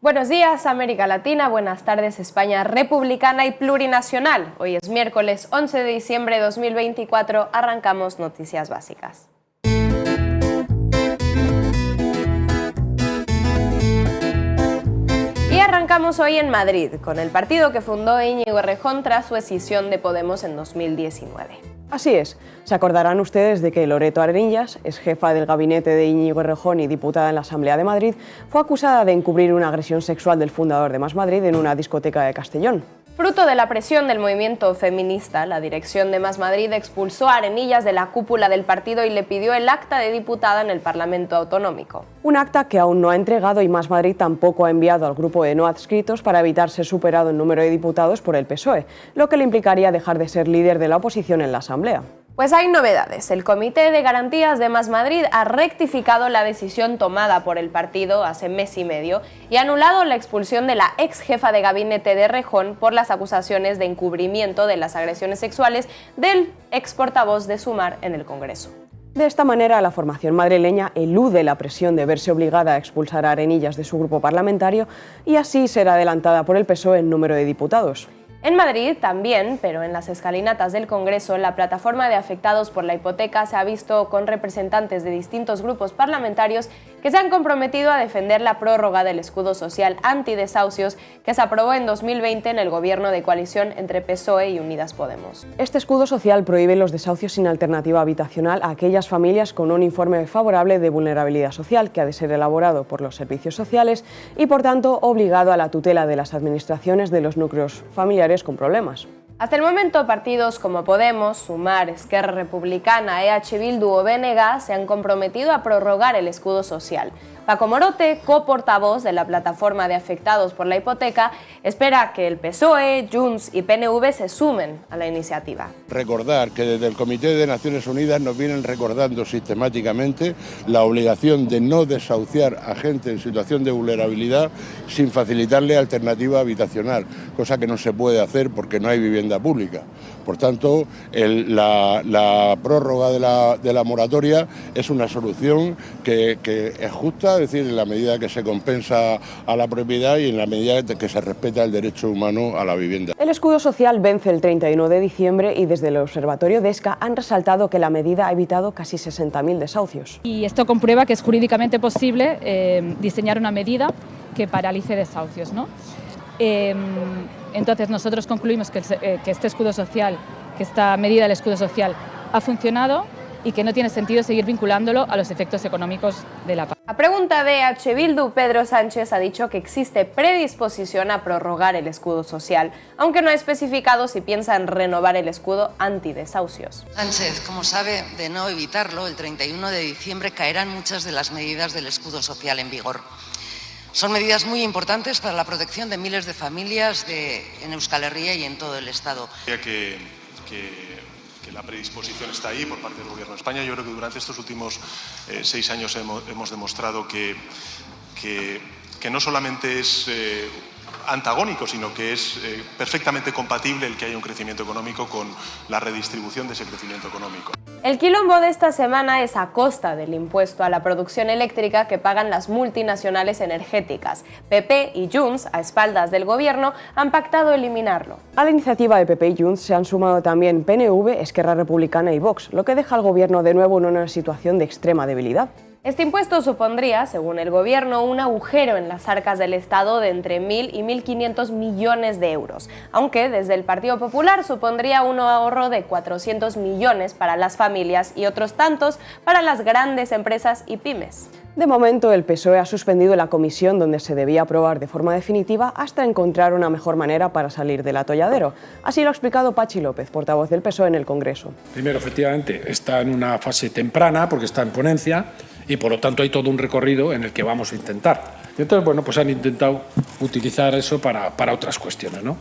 Buenos días, América Latina. Buenas tardes, España republicana y plurinacional. Hoy es miércoles 11 de diciembre de 2024. Arrancamos Noticias Básicas. Y arrancamos hoy en Madrid, con el partido que fundó Íñigo Errejón tras su escisión de Podemos en 2019. Así es. Se acordarán ustedes de que Loreto Arenillas, ex jefa del gabinete de Íñigo Errejón y diputada en la Asamblea de Madrid, fue acusada de encubrir una agresión sexual del fundador de Más Madrid en una discoteca de Castellón. Fruto de la presión del movimiento feminista, la dirección de Más Madrid expulsó a Arenillas de la cúpula del partido y le pidió el acta de diputada en el Parlamento Autonómico. Un acta que aún no ha entregado y Más Madrid tampoco ha enviado al grupo de no adscritos para evitar ser superado en número de diputados por el PSOE, lo que le implicaría dejar de ser líder de la oposición en la Asamblea. Pues hay novedades. El Comité de Garantías de Más Madrid ha rectificado la decisión tomada por el partido hace mes y medio y ha anulado la expulsión de la ex jefa de gabinete de Errejón por las acusaciones de encubrimiento de las agresiones sexuales del ex portavoz de Sumar en el Congreso. De esta manera, la formación madrileña elude la presión de verse obligada a expulsar a Arenillas de su grupo parlamentario y así será adelantada por el PSOE en número de diputados. En Madrid también, pero en las escalinatas del Congreso, la plataforma de afectados por la hipoteca se ha visto con representantes de distintos grupos parlamentarios que se han comprometido a defender la prórroga del escudo social antidesahucios que se aprobó en 2020 en el gobierno de coalición entre PSOE y Unidas Podemos. Este escudo social prohíbe los desahucios sin alternativa habitacional a aquellas familias con un informe favorable de vulnerabilidad social que ha de ser elaborado por los servicios sociales y, por tanto, obligado a la tutela de las administraciones de los núcleos familiares con problemas. Hasta el momento, partidos como Podemos, Sumar, Esquerra Republicana, EH Bildu o BNG se han comprometido a prorrogar el escudo social. Paco Morote, coportavoz de la plataforma de afectados por la hipoteca, espera que el PSOE, Junts y PNV se sumen a la iniciativa. Recordar que desde el Comité de Naciones Unidas nos vienen recordando sistemáticamente la obligación de no desahuciar a gente en situación de vulnerabilidad sin facilitarle alternativa habitacional, cosa que no se puede hacer porque no hay vivienda pública. Por tanto, la prórroga de la moratoria es una solución que es justa, es decir, en la medida que se compensa a la propiedad y en la medida que se respeta el derecho humano a la vivienda. El escudo social vence el 31 de diciembre y desde el Observatorio DESCA han resaltado que la medida ha evitado casi 60.000 desahucios. Y esto comprueba que es jurídicamente posible diseñar una medida que paralice desahucios, ¿no? Entonces nosotros concluimos que este escudo social, que esta medida del escudo social ha funcionado y que no tiene sentido seguir vinculándolo a los efectos económicos de la paz. A pregunta de EH Bildu, Pedro Sánchez ha dicho que existe predisposición a prorrogar el escudo social, aunque no ha especificado si piensa en renovar el escudo antidesahucios. Sánchez, como sabe, de no evitarlo, el 31 de diciembre caerán muchas de las medidas del escudo social en vigor. Son medidas muy importantes para la protección de miles de familias en Euskal Herria y en todo el Estado. Que la predisposición está ahí por parte del Gobierno de España. Yo creo que durante estos últimos 6 años hemos demostrado que no solamente es antagónico, sino que es perfectamente compatible el que haya un crecimiento económico con la redistribución de ese crecimiento económico. El quilombo de esta semana es a costa del impuesto a la producción eléctrica que pagan las multinacionales energéticas. PP y Junts, a espaldas del gobierno, han pactado eliminarlo. A la iniciativa de PP y Junts se han sumado también PNV, Esquerra Republicana y Vox, lo que deja al gobierno de nuevo en una situación de extrema debilidad. Este impuesto supondría, según el gobierno, un agujero en las arcas del Estado de entre 1.000 y 1.500 millones de euros, aunque desde el Partido Popular supondría un ahorro de 400 millones para las familias y otros tantos para las grandes empresas y pymes. De momento, el PSOE ha suspendido la comisión donde se debía aprobar de forma definitiva hasta encontrar una mejor manera para salir del atolladero. Así lo ha explicado Patxi López, portavoz del PSOE en el Congreso. Primero, efectivamente, está en una fase temprana porque está en ponencia y por lo tanto hay todo un recorrido en el que vamos a intentar. Y entonces, bueno, pues han intentado utilizar eso para otras cuestiones, ¿no?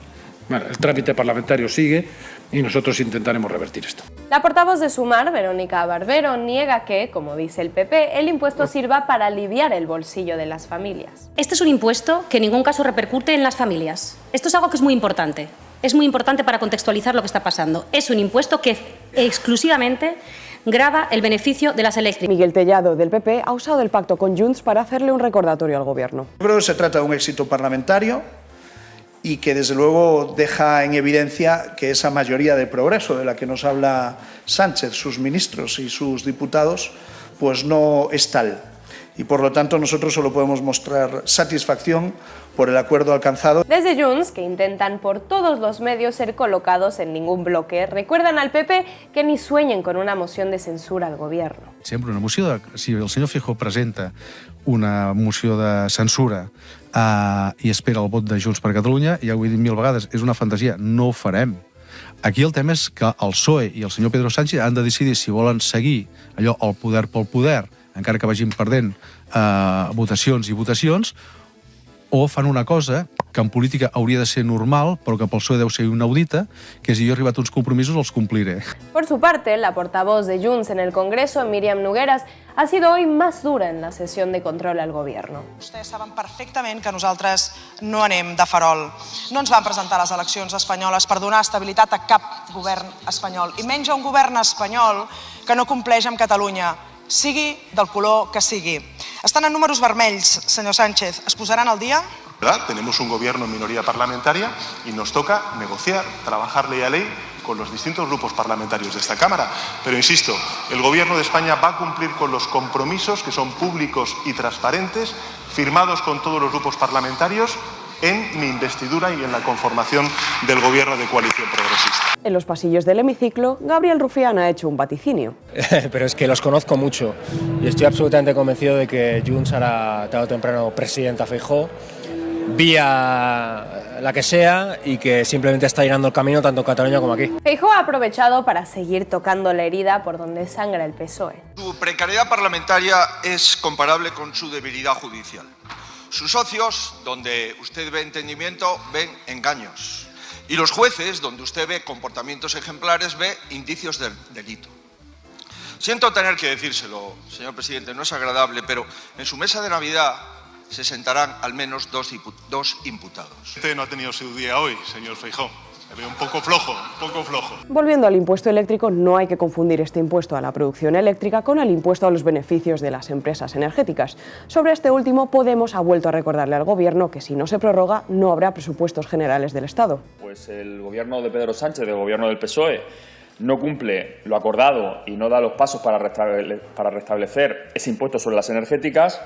Bueno, el trámite parlamentario sigue y nosotros intentaremos revertir esto. La portavoz de Sumar, Verónica Barbero, niega que, como dice el PP, el impuesto sirva para aliviar el bolsillo de las familias. Este es un impuesto que en ningún caso repercute en las familias. Esto es algo que es muy importante. Es muy importante para contextualizar lo que está pasando. Es un impuesto que exclusivamente grava el beneficio de las eléctricas. Miguel Tellado, del PP, ha usado el pacto con Junts para hacerle un recordatorio al Gobierno. Yo creo que se trata de un éxito parlamentario y que desde luego deja en evidencia que esa mayoría de progreso de la que nos habla Sánchez, sus ministros y sus diputados, pues no es tal. Y por lo tanto nosotros solo podemos mostrar satisfacción por el acuerdo alcanzado. Desde Junts, que intentan por todos los medios ser colocados en ningún bloque, recuerdan al PP que ni sueñen con una moción de censura al Gobierno. Sempre una moció de... Si el senyor Feijóo presenta una moció de censura i espera el vot de Junts per Catalunya, ja ho he dit 1000 vegades, és una fantasia, no ho farem. Aquí el tema és que el PSOE i el senyor Pedro Sánchez han de decidir si volen seguir allò, el poder pel poder, encara que vagin perdent votacions i votacions, o fan una cosa que en política hauria de ser normal, però que pel PSOE deu ser inaudita, que si jo he arribat a uns compromisos els compliré. Por su parte, la portavoz de Junts en el Congreso, Míriam Nogueras, ha sido hoy más dura en la sesión de control al Gobierno. Vostès saben perfectament que nosaltres no anem de farol. No ens van presentar les eleccions espanyoles per donar estabilitat a cap govern espanyol, i menys a un govern espanyol que no compleix amb Catalunya, sigui del color que sigui. Estan en números vermells, senyor Sánchez. ¿Es posaran al día? ¿Verdad? Tenemos un gobierno en minoría parlamentaria y nos toca negociar, trabajar ley a ley con los distintos grupos parlamentarios de esta Cámara. Pero insisto, el Gobierno de España va a cumplir con los compromisos que son públicos y transparentes, firmados con todos los grupos parlamentarios en mi investidura y en la conformación del Gobierno de coalición progresista. En los pasillos del hemiciclo, Gabriel Rufián ha hecho un vaticinio. Pero es que los conozco mucho y estoy absolutamente convencido de que Junts hará tarde o temprano presidenta Feijóo, vía la que sea, y que simplemente está llenando el camino tanto en Cataluña como aquí. Feijóo ha aprovechado para seguir tocando la herida por donde sangra el PSOE. Su precariedad parlamentaria es comparable con su debilidad judicial. Sus socios, donde usted ve entendimiento, ven engaños. Y los jueces, donde usted ve comportamientos ejemplares, ve indicios de delito. Siento tener que decírselo, señor presidente, no es agradable, pero en su mesa de Navidad se sentarán al menos dos imputados. Usted no ha tenido su día hoy, señor Feijóo. Me veo un poco flojo, Volviendo al impuesto eléctrico, no hay que confundir este impuesto a la producción eléctrica con el impuesto a los beneficios de las empresas energéticas. Sobre este último, Podemos ha vuelto a recordarle al Gobierno que si no se prorroga, no habrá presupuestos generales del Estado. Pues el Gobierno de Pedro Sánchez, el Gobierno del PSOE, no cumple lo acordado y no da los pasos para restablecer ese impuesto sobre las energéticas,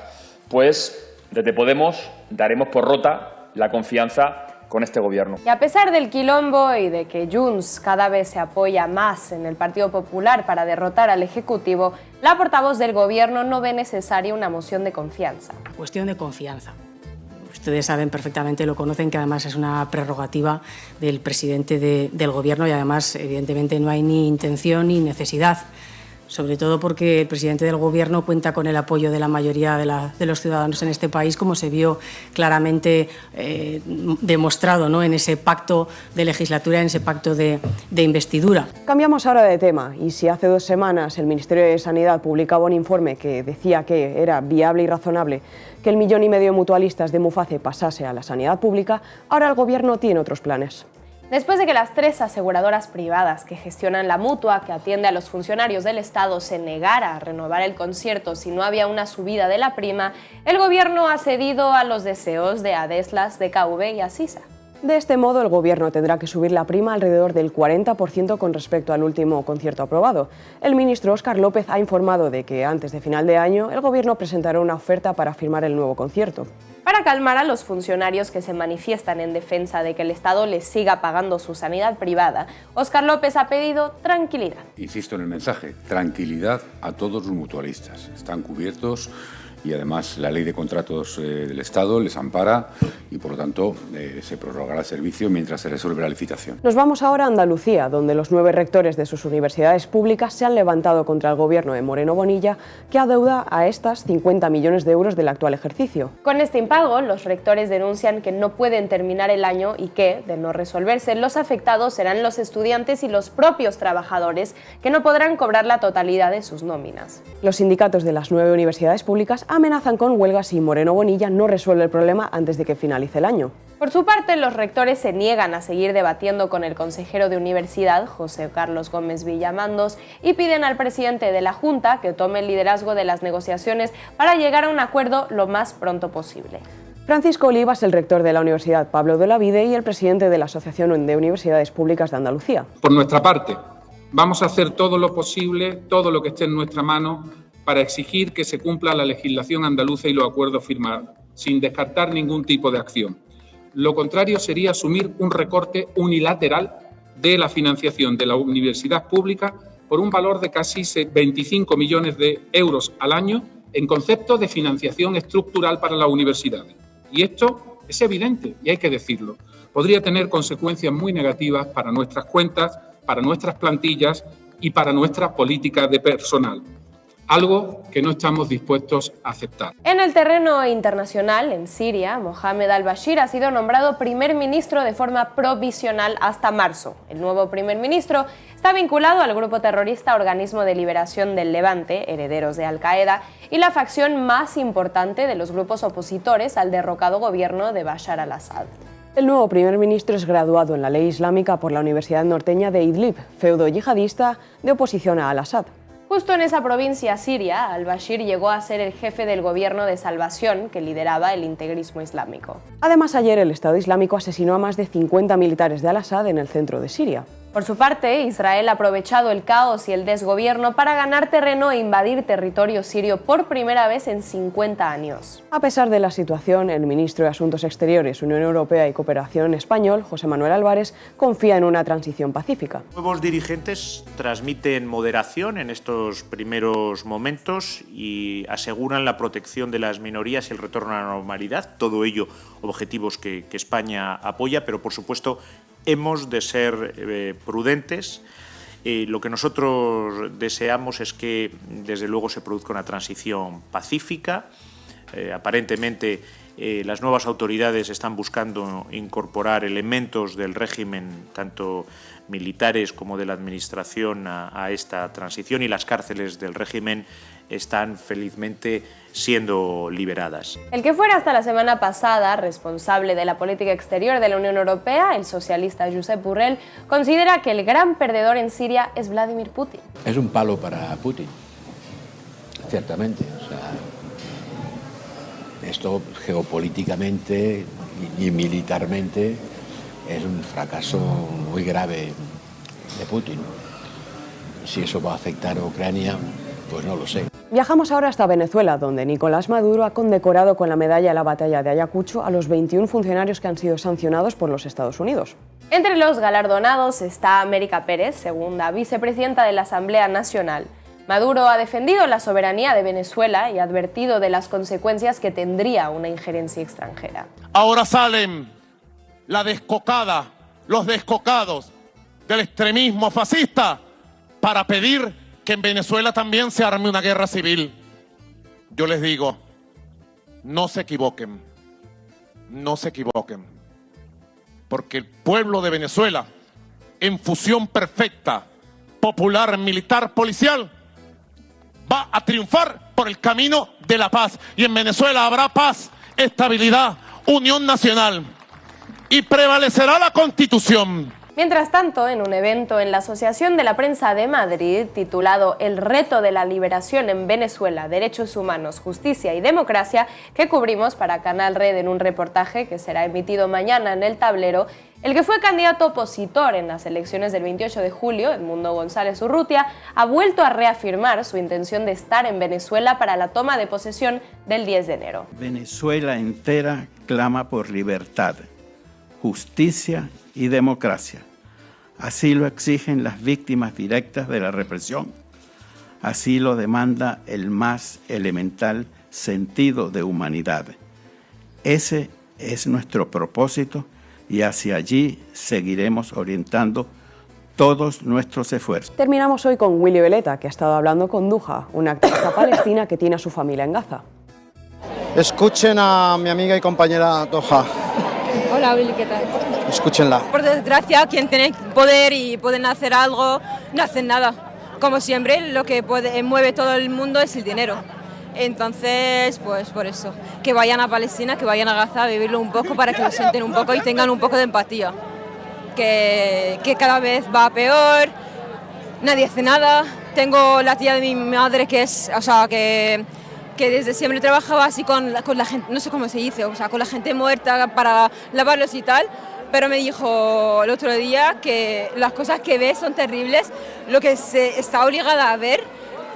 pues desde Podemos daremos por rota la confianza con este Gobierno. Y a pesar del quilombo y de que Junts cada vez se apoya más en el Partido Popular para derrotar al Ejecutivo, la portavoz del Gobierno no ve necesaria una moción de confianza. Cuestión de confianza. Ustedes saben perfectamente, lo conocen, que además es una prerrogativa del presidente del Gobierno y además, evidentemente, no hay ni intención ni necesidad, sobre todo porque el presidente del Gobierno cuenta con el apoyo de la mayoría de los ciudadanos en este país, como se vio claramente demostrado, ¿no?, en ese pacto de legislatura, en ese pacto de investidura. Cambiamos ahora de tema, y si hace 2 semanas el Ministerio de Sanidad publicaba un informe que decía que era viable y razonable que el 1,5 millón de mutualistas de Muface pasase a la sanidad pública, ahora el Gobierno tiene otros planes. Después de que las 3 aseguradoras privadas que gestionan la mutua que atiende a los funcionarios del Estado se negara a renovar el concierto si no había una subida de la prima, el Gobierno ha cedido a los deseos de Adeslas, DKV y Asisa. De este modo, el Gobierno tendrá que subir la prima alrededor del 40% con respecto al último concierto aprobado. El ministro Óscar López ha informado de que antes de final de año el Gobierno presentará una oferta para firmar el nuevo concierto. Para calmar a los funcionarios que se manifiestan en defensa de que el Estado les siga pagando su sanidad privada, Óscar López ha pedido tranquilidad. Insisto en el mensaje, tranquilidad a todos los mutualistas. Están cubiertos y además la ley de contratos del Estado les ampara y por lo tanto se prorrogará el servicio mientras se resuelve la licitación. Nos vamos ahora a Andalucía, donde los 9 rectores de sus universidades públicas se han levantado contra el Gobierno de Moreno Bonilla, que adeuda a estas 50 millones de euros del actual ejercicio. Con este impago, los rectores denuncian que no pueden terminar el año y que, de no resolverse, los afectados serán los estudiantes y los propios trabajadores, que no podrán cobrar la totalidad de sus nóminas. Los sindicatos de las 9 universidades públicas amenazan con huelgas si Moreno Bonilla no resuelve el problema antes de que finalice el año. Por su parte, los rectores se niegan a seguir debatiendo con el consejero de universidad, José Carlos Gómez Villamandos, y piden al presidente de la Junta que tome el liderazgo de las negociaciones para llegar a un acuerdo lo más pronto posible. Francisco Olivas, el rector de la Universidad Pablo de Olavide y el presidente de la Asociación de Universidades Públicas de Andalucía. Por nuestra parte, vamos a hacer todo lo posible, todo lo que esté en nuestra mano, para exigir que se cumpla la legislación andaluza y los acuerdos firmados, sin descartar ningún tipo de acción. Lo contrario sería asumir un recorte unilateral de la financiación de la universidad pública por un valor de casi 25 millones de euros al año en concepto de financiación estructural para las universidades. Y esto es evidente y hay que decirlo. Podría tener consecuencias muy negativas para nuestras cuentas, para nuestras plantillas y para nuestras políticas de personal. Algo que no estamos dispuestos a aceptar. En el terreno internacional, en Siria, Mohamed al-Bashir ha sido nombrado primer ministro de forma provisional hasta marzo. El nuevo primer ministro está vinculado al grupo terrorista Organismo de Liberación del Levante, herederos de Al-Qaeda, y la facción más importante de los grupos opositores al derrocado gobierno de Bashar al-Assad. El nuevo primer ministro es graduado en la ley islámica por la Universidad norteña de Idlib, feudo yihadista de oposición a al-Assad. Justo en esa provincia siria, al-Bashir llegó a ser el jefe del gobierno de salvación que lideraba el integrismo islámico. Además, ayer el Estado Islámico asesinó a más de 50 militares de al-Assad en el centro de Siria. Por su parte, Israel ha aprovechado el caos y el desgobierno para ganar terreno e invadir territorio sirio por primera vez en 50 años. A pesar de la situación, el ministro de Asuntos Exteriores, Unión Europea y Cooperación español, José Manuel Álvarez, confía en una transición pacífica. Nuevos dirigentes transmiten moderación en estos primeros momentos y aseguran la protección de las minorías y el retorno a la normalidad, todo ello objetivos que España apoya, pero por supuesto hemos de ser prudentes. Lo que nosotros deseamos es que, desde luego, se produzca una transición pacífica. Aparentemente, las nuevas autoridades están buscando incorporar elementos del régimen, tanto militares como de la administración, a esta transición, y las cárceles del régimen están felizmente siendo liberadas. El que fuera hasta la semana pasada responsable de la política exterior de la Unión Europea, el socialista Josep Borrell, considera que el gran perdedor en Siria es Vladimir Putin. Es un palo para Putin, ciertamente. O sea, esto geopolíticamente y militarmente es un fracaso muy grave de Putin. Si eso va a afectar a Ucrania, pues no lo sé. Viajamos ahora hasta Venezuela, donde Nicolás Maduro ha condecorado con la medalla de la batalla de Ayacucho a los 21 funcionarios que han sido sancionados por los Estados Unidos. Entre los galardonados está América Pérez, segunda vicepresidenta de la Asamblea Nacional. Maduro ha defendido la soberanía de Venezuela y ha advertido de las consecuencias que tendría una injerencia extranjera. Ahora salen la descocada, los descocados del extremismo fascista para pedir que en Venezuela también se arme una guerra civil. Yo les digo, no se equivoquen, porque el pueblo de Venezuela, en fusión perfecta, popular, militar, policial, va a triunfar por el camino de la paz. Y en Venezuela habrá paz, estabilidad, unión nacional y prevalecerá la Constitución. Mientras tanto, en un evento en la Asociación de la Prensa de Madrid, titulado El reto de la liberación en Venezuela, derechos humanos, justicia y democracia, que cubrimos para Canal Red en un reportaje que será emitido mañana en El Tablero, el que fue candidato opositor en las elecciones del 28 de julio, Edmundo González Urrutia, ha vuelto a reafirmar su intención de estar en Venezuela para la toma de posesión del 10 de enero. Venezuela entera clama por libertad, justicia y democracia. Así lo exigen las víctimas directas de la represión. Así lo demanda el más elemental sentido de humanidad. Ese es nuestro propósito y hacia allí seguiremos orientando todos nuestros esfuerzos. Terminamos hoy con Willy Veleta, que ha estado hablando con Duha, una activista palestina que tiene a su familia en Gaza. Escuchen a mi amiga y compañera Duha. Hola Willy, ¿qué tal? Escúchenla. Por desgracia, quien tiene poder y pueden hacer algo, no hacen nada. Como siempre, lo que mueve todo el mundo es el dinero. Entonces, pues por eso, que vayan a Palestina, que vayan a Gaza a vivirlo un poco para que lo sienten un poco y tengan un poco de empatía. Que cada vez va peor, nadie hace nada. Tengo la tía de mi madre que es, o sea, que desde siempre trabajaba así con la gente, no sé cómo se dice, o sea, con la gente muerta para lavarlos y tal, pero me dijo el otro día que las cosas que ve son terribles, lo que se está obligada a ver,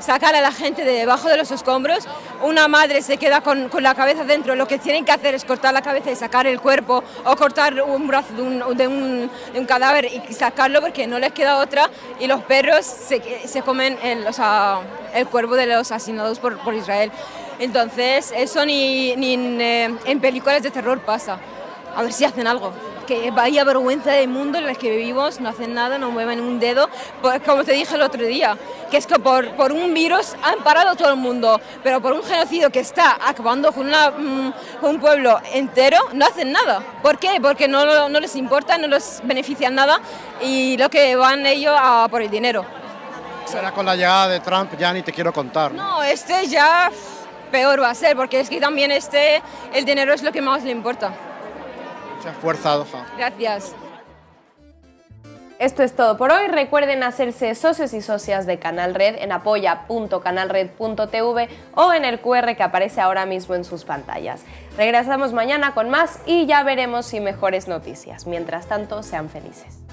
sacar a la gente de debajo de los escombros, una madre se queda con la cabeza dentro, lo que tienen que hacer es cortar la cabeza y sacar el cuerpo, o cortar un brazo de un cadáver y sacarlo porque no les queda otra, y los perros se comen el cuerpo de los asesinados por Israel. Entonces eso ni en películas de terror pasa. A ver si hacen algo. Que vaya vergüenza del mundo en el que vivimos, no hacen nada, no mueven un dedo, como te dije el otro día, que es que por un virus han parado todo el mundo, pero por un genocidio que está acabando con un pueblo entero, no hacen nada. ¿Por qué? Porque no les importa, no les beneficia nada y lo que van ellos a por el dinero. Ahora con la llegada de Trump ya ni te quiero contar. No, ya peor va a ser, porque es que también el dinero es lo que más le importa. Fuerza, Doha. Gracias. Esto es todo por hoy. Recuerden hacerse socios y socias de Canal Red en apoya.canalred.tv o en el QR que aparece ahora mismo en sus pantallas. Regresamos mañana con más y ya veremos si mejores noticias. Mientras tanto, sean felices.